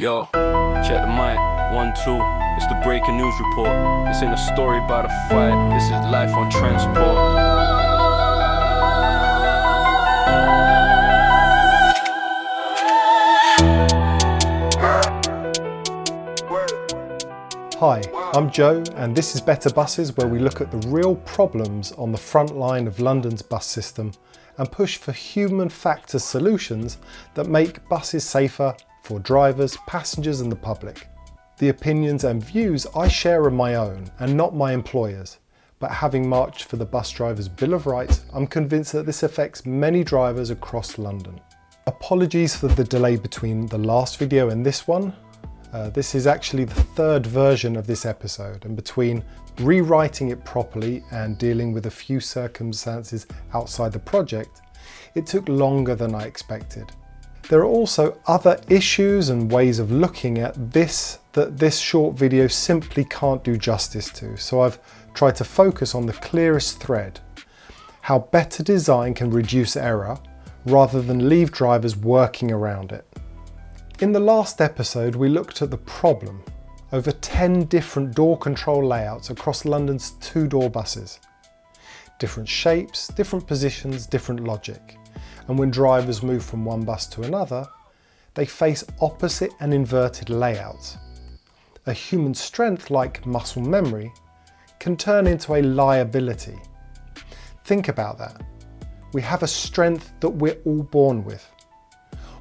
Yo, check the mic, 1, 2, it's the breaking news report. This ain't a story about a fight, this is life on transport. Hi, I'm Joe and this is Better Buses, where we look at the real problems on the front line of London's bus system and push for human factor solutions that make buses safer for drivers, passengers and the public. The opinions and views I share are my own and not my employer's, but having marched for the Bus Drivers' Bill of Rights, I'm convinced that this affects many drivers across London. Apologies for the delay between the last video and this one. This is actually the third version of this episode, and between rewriting it properly and dealing with a few circumstances outside the project, it took longer than I expected. There are also other issues and ways of looking at this that this short video simply can't do justice to, so I've tried to focus on the clearest thread: how better design can reduce error rather than leave drivers working around it. In the last episode, we looked at the problem: over 10 different door control layouts across London's two-door buses. Different shapes, different positions, different logic. And when drivers move from one bus to another, they face opposite and inverted layouts. A human strength like muscle memory can turn into a liability. Think about that. We have a strength that we're all born with.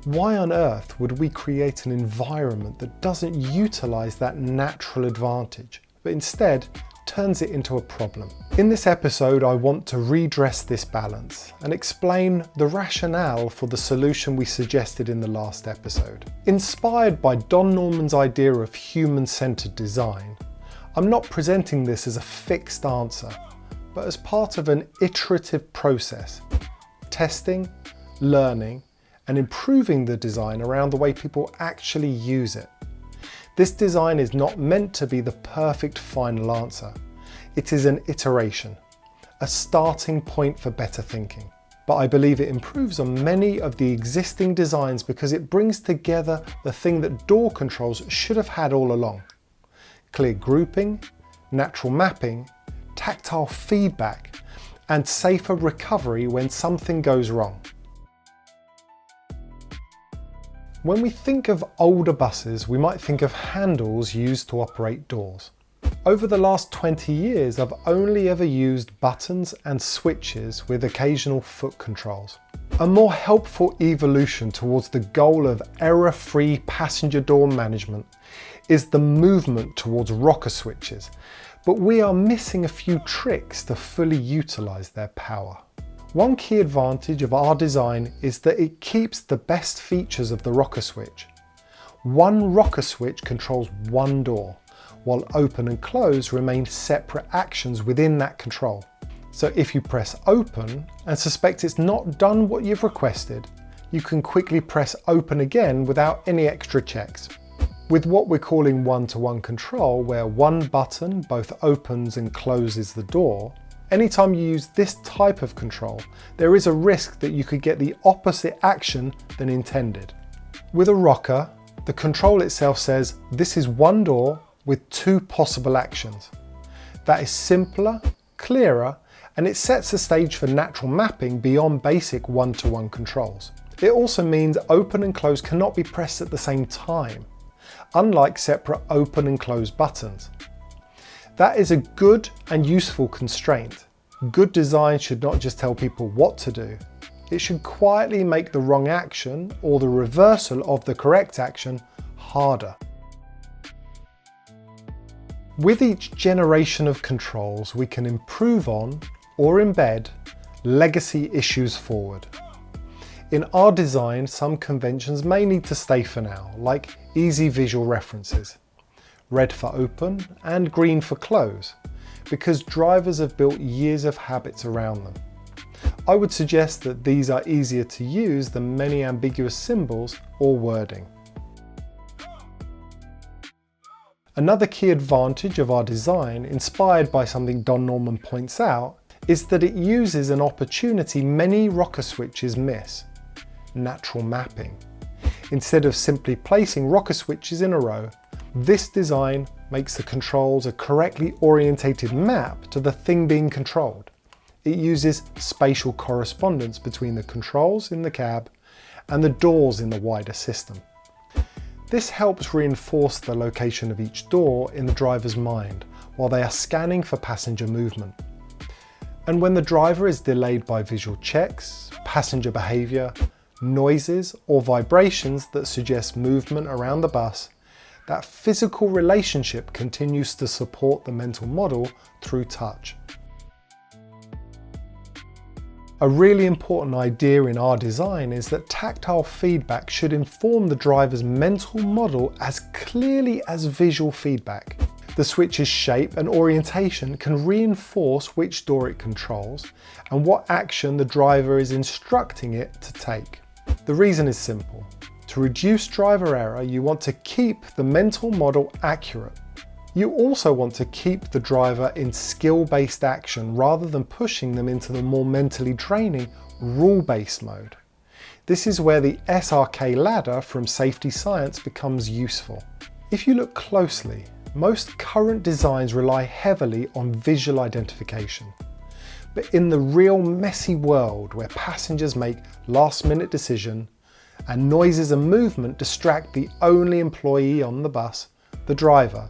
Why on earth would we create an environment that doesn't utilise that natural advantage, but instead turns it into a problem? In this episode, I want to redress this balance and explain the rationale for the solution we suggested in the last episode. Inspired by Don Norman's idea of human-centered design, I'm not presenting this as a fixed answer, but as part of an iterative process, testing, learning, and improving the design around the way people actually use it. This design is not meant to be the perfect final answer. It is an iteration, a starting point for better thinking. But I believe it improves on many of the existing designs because it brings together the thing that door controls should have had all along: clear grouping, natural mapping, tactile feedback, and safer recovery when something goes wrong. When we think of older buses, we might think of handles used to operate doors. Over the last 20 years, I've only ever used buttons and switches with occasional foot controls. A more helpful evolution towards the goal of error-free passenger door management is the movement towards rocker switches, but we are missing a few tricks to fully utilise their power. One key advantage of our design is that it keeps the best features of the rocker switch. One rocker switch controls one door, while open and close remain separate actions within that control. So if you press open and suspect it's not done what you've requested, you can quickly press open again without any extra checks. With what we're calling one-to-one control, where one button both opens and closes the door, anytime you use this type of control, there is a risk that you could get the opposite action than intended. With a rocker, the control itself says this is one door with two possible actions. That is simpler, clearer, and it sets the stage for natural mapping beyond basic one-to-one controls. It also means open and close cannot be pressed at the same time, unlike separate open and close buttons. That is a good and useful constraint. Good design should not just tell people what to do. It should quietly make the wrong action or the reversal of the correct action harder. With each generation of controls, we can improve on or embed legacy issues forward. In our design, some conventions may need to stay for now, like easy visual references. Red for open and green for close, because drivers have built years of habits around them. I would suggest that these are easier to use than many ambiguous symbols or wording. Another key advantage of our design, inspired by something Don Norman points out, is that it uses an opportunity many rocker switches miss: natural mapping. instead of simply placing rocker switches in a row. This design makes the controls a correctly orientated map to the thing being controlled. It uses spatial correspondence between the controls in the cab and the doors in the wider system. This helps reinforce the location of each door in the driver's mind while they are scanning for passenger movement. And when the driver is delayed by visual checks, passenger behaviour, noises or vibrations that suggest movement around the bus, that physical relationship continues to support the mental model through touch. A really important idea in our design is that tactile feedback should inform the driver's mental model as clearly as visual feedback. The switch's shape and orientation can reinforce which door it controls and what action the driver is instructing it to take. The reason is simple. To reduce driver error, you want to keep the mental model accurate. You also want to keep the driver in skill-based action rather than pushing them into the more mentally draining rule-based mode. This is where the SRK ladder from Safety Science becomes useful. If you look closely, most current designs rely heavily on visual identification. But in the real messy world where passengers make last-minute decisions and noises and movement distract the only employee on the bus, the driver,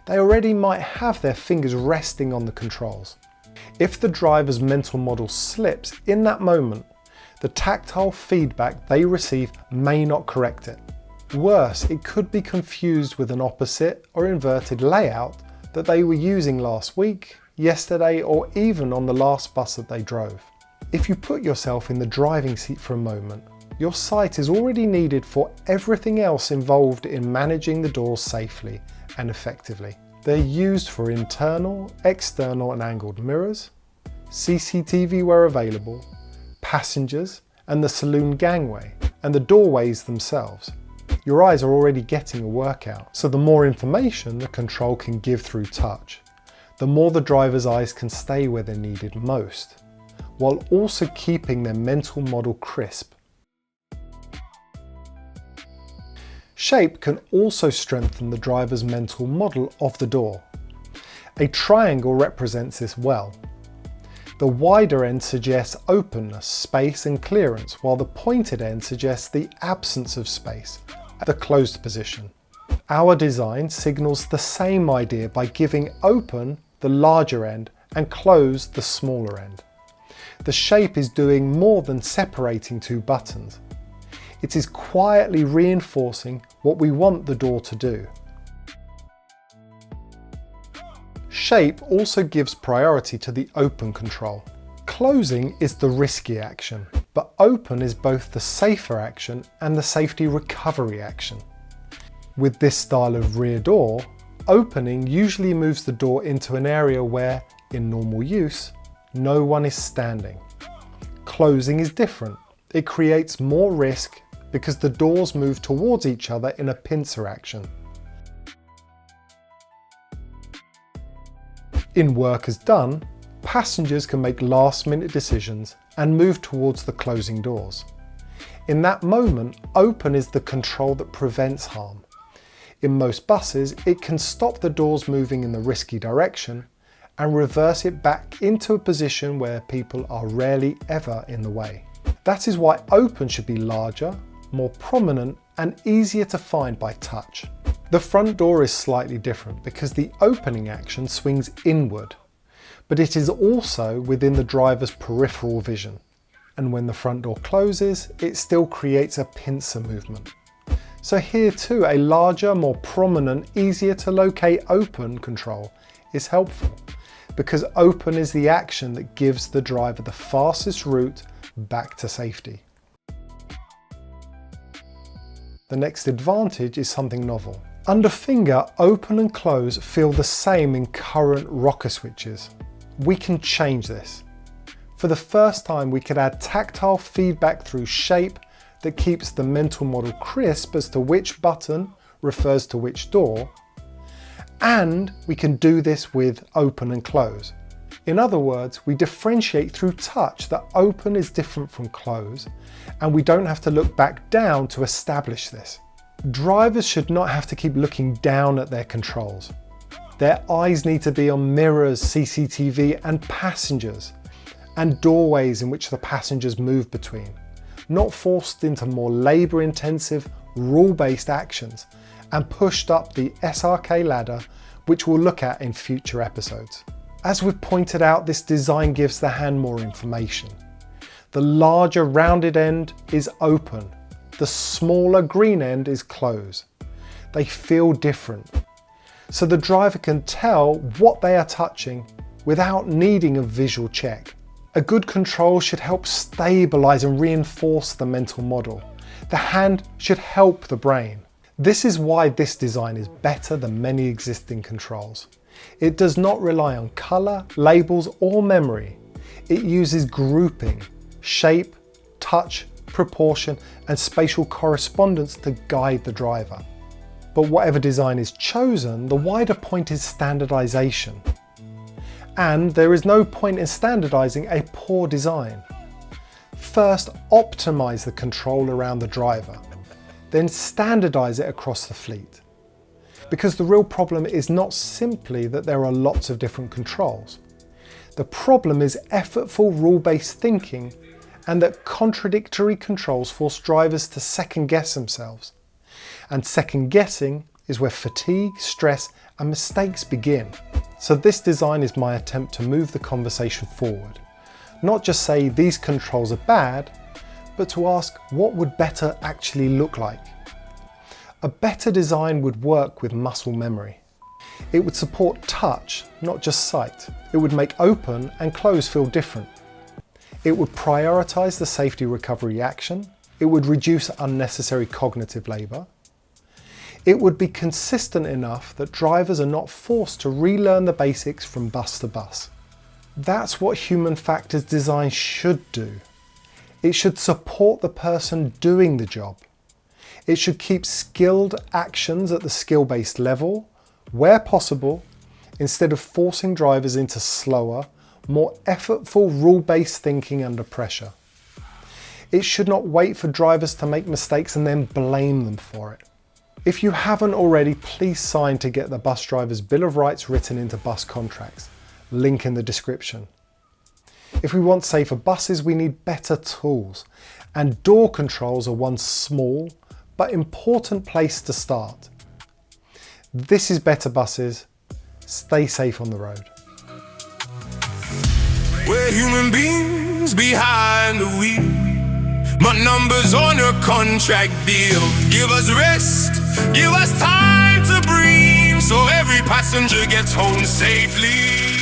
they already might have their fingers resting on the controls. If the driver's mental model slips in that moment, the tactile feedback they receive may not correct it. Worse, it could be confused with an opposite or inverted layout that they were using last week, yesterday, or even on the last bus that they drove. If you put yourself in the driving seat for a moment, your sight is already needed for everything else involved in managing the doors safely and effectively. They're used for internal, external and angled mirrors, CCTV where available, passengers and the saloon gangway, and the doorways themselves. Your eyes are already getting a workout, so the more information the control can give through touch, the more the driver's eyes can stay where they're needed most, while also keeping their mental model crisp. Shape can also strengthen the driver's mental model of the door. A triangle represents this well. The wider end suggests openness, space and clearance, while the pointed end suggests the absence of space, the closed position. Our design signals the same idea by giving open the larger end and closed the smaller end. The shape is doing more than separating two buttons. It is quietly reinforcing what we want the door to do. Shape also gives priority to the open control. Closing is the risky action, but open is both the safer action and the safety recovery action. With this style of rear door, opening usually moves the door into an area where, in normal use, no one is standing. Closing is different. It creates more risk because the doors move towards each other in a pincer action. In work as done, passengers can make last-minute decisions and move towards the closing doors. In that moment, open is the control that prevents harm. In most buses, it can stop the doors moving in the risky direction and reverse it back into a position where people are rarely ever in the way. That is why open should be larger, more prominent and easier to find by touch. The front door is slightly different because the opening action swings inward, but it is also within the driver's peripheral vision. And when the front door closes, it still creates a pincer movement. So here too, a larger, more prominent, easier to locate open control is helpful because open is the action that gives the driver the fastest route back to safety. The next advantage is something novel. Under finger, open and close feel the same in current rocker switches. We can change this. For the first time, we could add tactile feedback through shape that keeps the mental model crisp as to which button refers to which door, and we can do this with open and close. In other words, we differentiate through touch that open is different from close, and we don't have to look back down to establish this. Drivers should not have to keep looking down at their controls. Their eyes need to be on mirrors, CCTV, and passengers, and doorways in which the passengers move between, not forced into more labour-intensive, rule-based actions and pushed up the SRK ladder, which we'll look at in future episodes. As we've pointed out, this design gives the hand more information. The larger rounded end is open. The smaller green end is closed. They feel different. So the driver can tell what they are touching without needing a visual check. A good control should help stabilize and reinforce the mental model. The hand should help the brain. This is why this design is better than many existing controls. It does not rely on color, labels, or memory. It uses grouping, shape, touch, proportion, and spatial correspondence to guide the driver. But whatever design is chosen, the wider point is standardization. And there is no point in standardizing a poor design. First, optimize the control around the driver, then standardize it across the fleet. Because the real problem is not simply that there are lots of different controls. The problem is effortful rule-based thinking, and that contradictory controls force drivers to second-guess themselves. And second-guessing is where fatigue, stress, and mistakes begin. So this design is my attempt to move the conversation forward. Not just say these controls are bad, but to ask what would better actually look like. A better design would work with muscle memory. It would support touch, not just sight. It would make open and close feel different. It would prioritize the safety recovery action. It would reduce unnecessary cognitive labor. It would be consistent enough that drivers are not forced to relearn the basics from bus to bus. That's what human factors design should do. It should support the person doing the job. It should keep skilled actions at the skill-based level, where possible, instead of forcing drivers into slower, more effortful rule-based thinking under pressure. It should not wait for drivers to make mistakes and then blame them for it. If you haven't already, please sign to get the bus driver's Bill of Rights written into bus contracts. Link in the description. If we want safer buses, we need better tools, and door controls are one small but important place to start. This is Better Buses. Stay safe on the road. We're human beings behind the wheel, but numbers on a contract deal. Give us rest, give us time to breathe, so every passenger gets home safely.